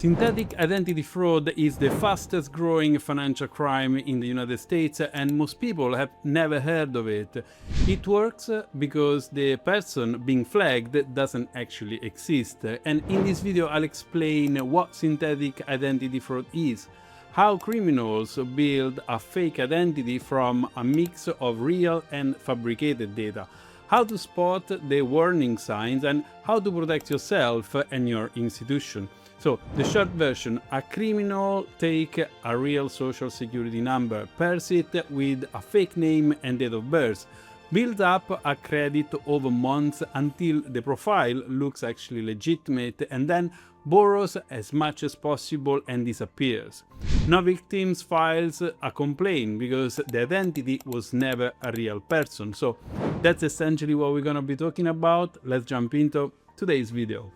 Synthetic identity fraud is the fastest growing financial crime in the United States, and most people have never heard of it. It works because the person being flagged doesn't actually exist. And in this video I'll explain what synthetic identity fraud is, how criminals build a fake identity from a mix of real and fabricated data, how to spot the warning signs, and how to protect yourself and your institution. So, the short version: a criminal takes a real social security number, pairs it with a fake name and date of birth, builds up a credit over months until the profile looks actually legitimate, and then borrows as much as possible and disappears. No victims files a complaint because the identity was never a real person. So that's essentially what we're gonna be talking about. Let's jump into today's video.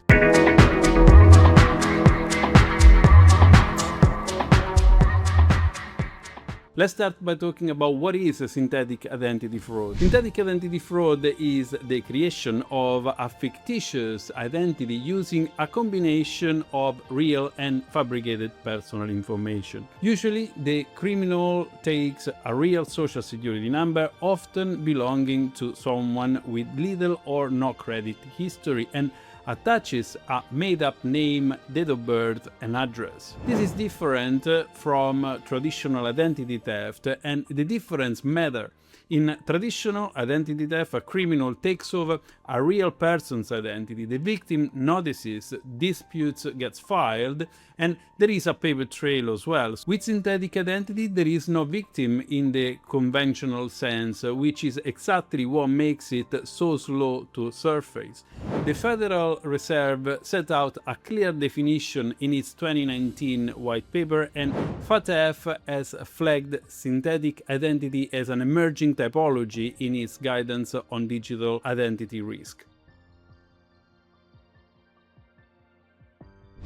Let's start by talking about what is a synthetic identity fraud. Synthetic identity fraud is the creation of a fictitious identity using a combination of real and fabricated personal information. Usually, the criminal takes a real social security number, often belonging to someone with little or no credit history, and attaches a made-up name, date of birth, and address. This is different from traditional identity theft, and the difference matters. In traditional identity theft, a criminal takes over a real person's identity. The victim notices, disputes gets filed, and there is a paper trail as well. With synthetic identity, there is no victim in the conventional sense, which is exactly what makes it so slow to surface. The Federal Reserve set out a clear definition in its 2019 white paper, and FATF has flagged synthetic identity as an emerging typology in its guidance on digital identity risk.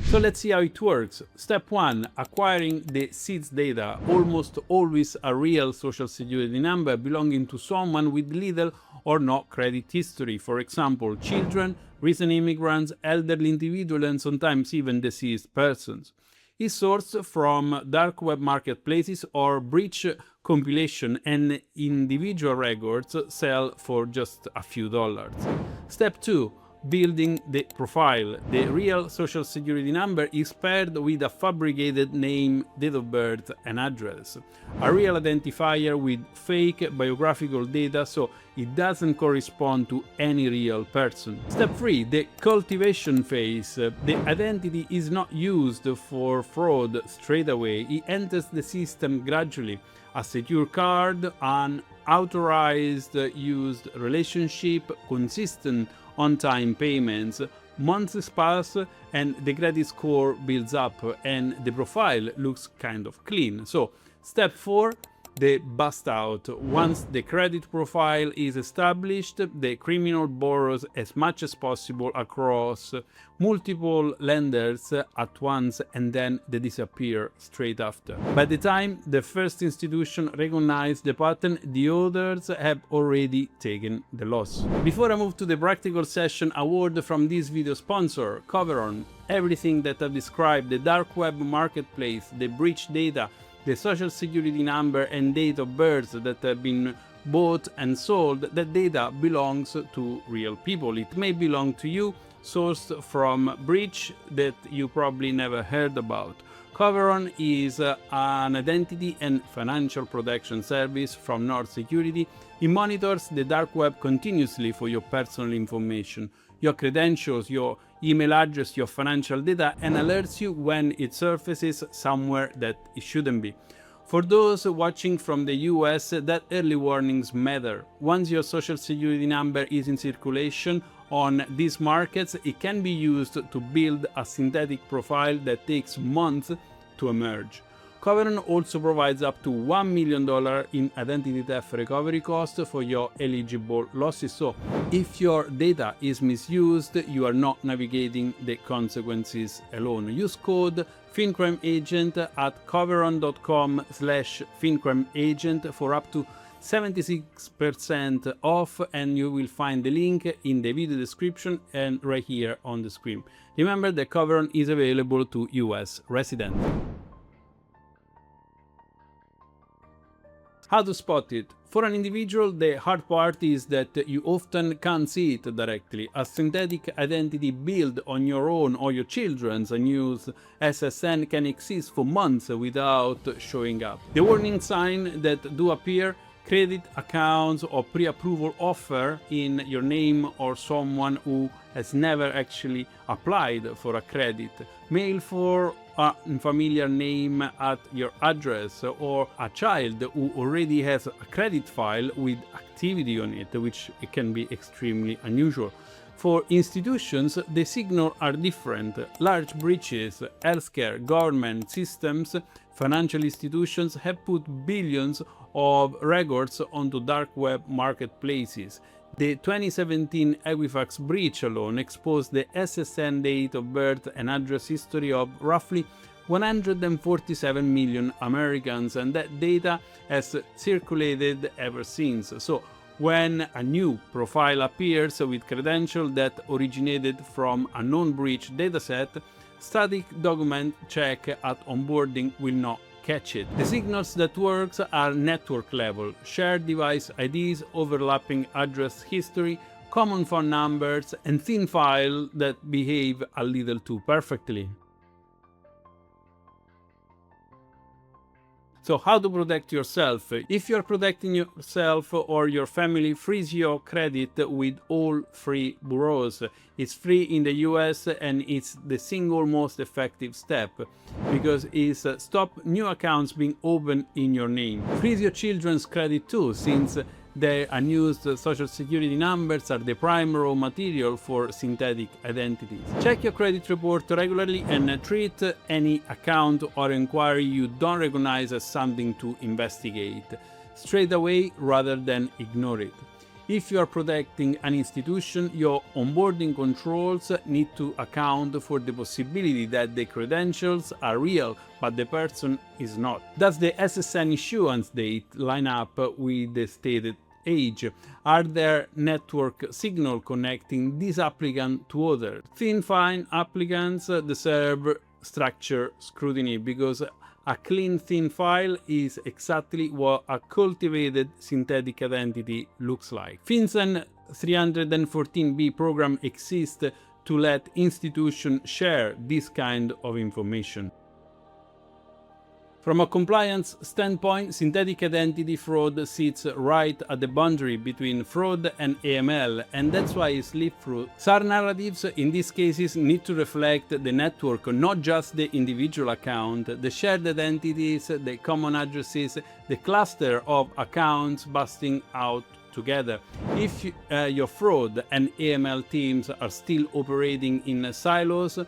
So let's see how it works. Step 1. Acquiring the SIDS data, almost always a real social security number belonging to someone with little or no credit history. For example, children, recent immigrants, elderly individuals, and sometimes even deceased persons. Is sourced from dark web marketplaces or breach compilation, and individual records sell for just a few dollars. Step 2. Building the profile. The real social security number is paired with a fabricated name, date of birth, and address. A real identifier with fake biographical data, so it doesn't correspond to any real person. Step 3. The cultivation phase. The identity is not used for fraud straight away. It enters the system gradually. A secure card, an authorized used relationship, consistent on-time payments, months pass and the credit score builds up and the profile looks kind of clean. So step 4, the bust out. Once the credit profile is established, the criminal borrows as much as possible across multiple lenders at once, and then they disappear straight after. By the time the first institution recognizes the pattern, the others have already taken the loss. Before I move to the practical session, a word from this video sponsor, Coveron. Everything that I've described, the dark web marketplace, the breach data, the social security number and date of birth that have been bought and sold, that data belongs to real people. It may belong to you, sourced from breach that you probably never heard about. Coveron is an identity and financial protection service from North Security. It monitors the dark web continuously for your personal information, your credentials, your email address, your financial data, and alerts you when it surfaces somewhere that it shouldn't be. For those watching from the US, that early warnings matter. Once your social security number is in circulation on these markets, it can be used to build a synthetic profile that takes months to emerge. Coveron also provides up to $1 million in identity theft recovery costs for your eligible losses. So, if your data is misused, you are not navigating the consequences alone. Use code FinCrime Agent at coveron.com/FinCrime Agent for up to 76% off, and you will find the link in the video description and right here on the screen. Remember, the cover is available to US residents. How to spot it? For an individual, the hard part is that you often can't see it directly. A synthetic identity built on your own or your children's unused SSN can exist for months without showing up. The warning signs that do appear: credit accounts or pre-approval offer in your name or someone who has never actually applied for a credit, mail for a familiar name at your address, or a child who already has a credit file with activity on it, which can be extremely unusual. For institutions, the signals are different. Large breaches, healthcare, government systems, financial institutions have put billions of records onto dark web marketplaces. The 2017 Equifax breach alone exposed the SSN date of birth and address history of roughly 147 million Americans, and that data has circulated ever since. So when a new profile appears with credentials that originated from a known breach dataset, static document check at onboarding will not catch it. The signals that works are network level: shared device IDs, overlapping address history, common phone numbers, and thin files that behave a little too perfectly. So how to protect yourself? If you're protecting yourself or your family, freeze your credit with all free bureaus. It's free in the US and it's the single most effective step because it's stop new accounts being opened in your name. Freeze your children's credit too, since their unused social security numbers are the prime raw material for synthetic identities. Check your credit report regularly and treat any account or inquiry you don't recognize as something to investigate straight away rather than ignore it. If you are protecting an institution, your onboarding controls need to account for the possibility that the credentials are real, but the person is not. Does the SSN issuance date line up with the stated age? Are there network signals connecting this applicant to others? Thin fine applicants deserve structured scrutiny because a clean thin file is exactly what a cultivated synthetic identity looks like. FinCEN 314B program exists to let institutions share this kind of information. From a compliance standpoint, synthetic identity fraud sits right at the boundary between fraud and AML, and that's why it slips through. SAR narratives in these cases need to reflect the network, not just the individual account, the shared identities, the common addresses, the cluster of accounts busting out together. If your fraud and AML teams are still operating in silos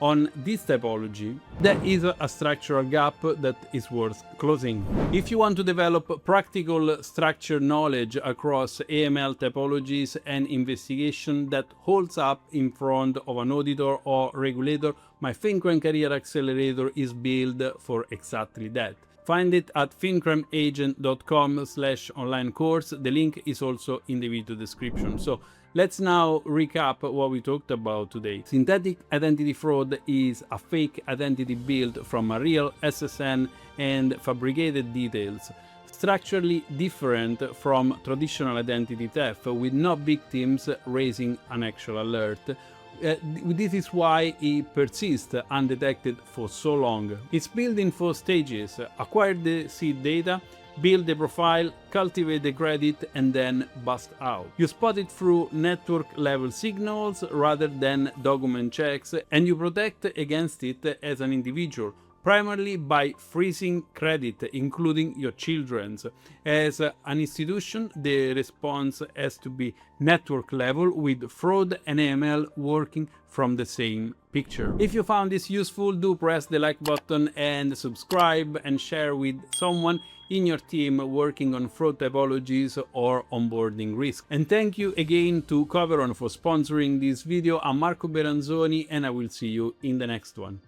on this typology, there is a structural gap that is worth closing. If you want to develop practical structured knowledge across AML typologies and investigation that holds up in front of an auditor or regulator, my FinCrime Career Accelerator is built for exactly that. Find it at fincrimeagent.com/online course. The link is also in the video description. So let's now recap what we talked about today. Synthetic identity fraud is a fake identity built from a real SSN and fabricated details, structurally different from traditional identity theft, with no victims raising an actual alert. This is why it persists undetected for so long. It's built in 4 stages: acquire the seed data, build the profile, cultivate the credit, and then bust out. You spot it through network level signals rather than document checks, and you protect against it as an individual, primarily by freezing credit, including your children's. As an institution, the response has to be network level, with fraud and AML working from the same picture. If you found this useful, do press the like button and subscribe and share with someone in your team working on fraud typologies or onboarding risk. And thank you again to Coveron for sponsoring this video. I'm Marco Beranzoni and I will see you in the next one.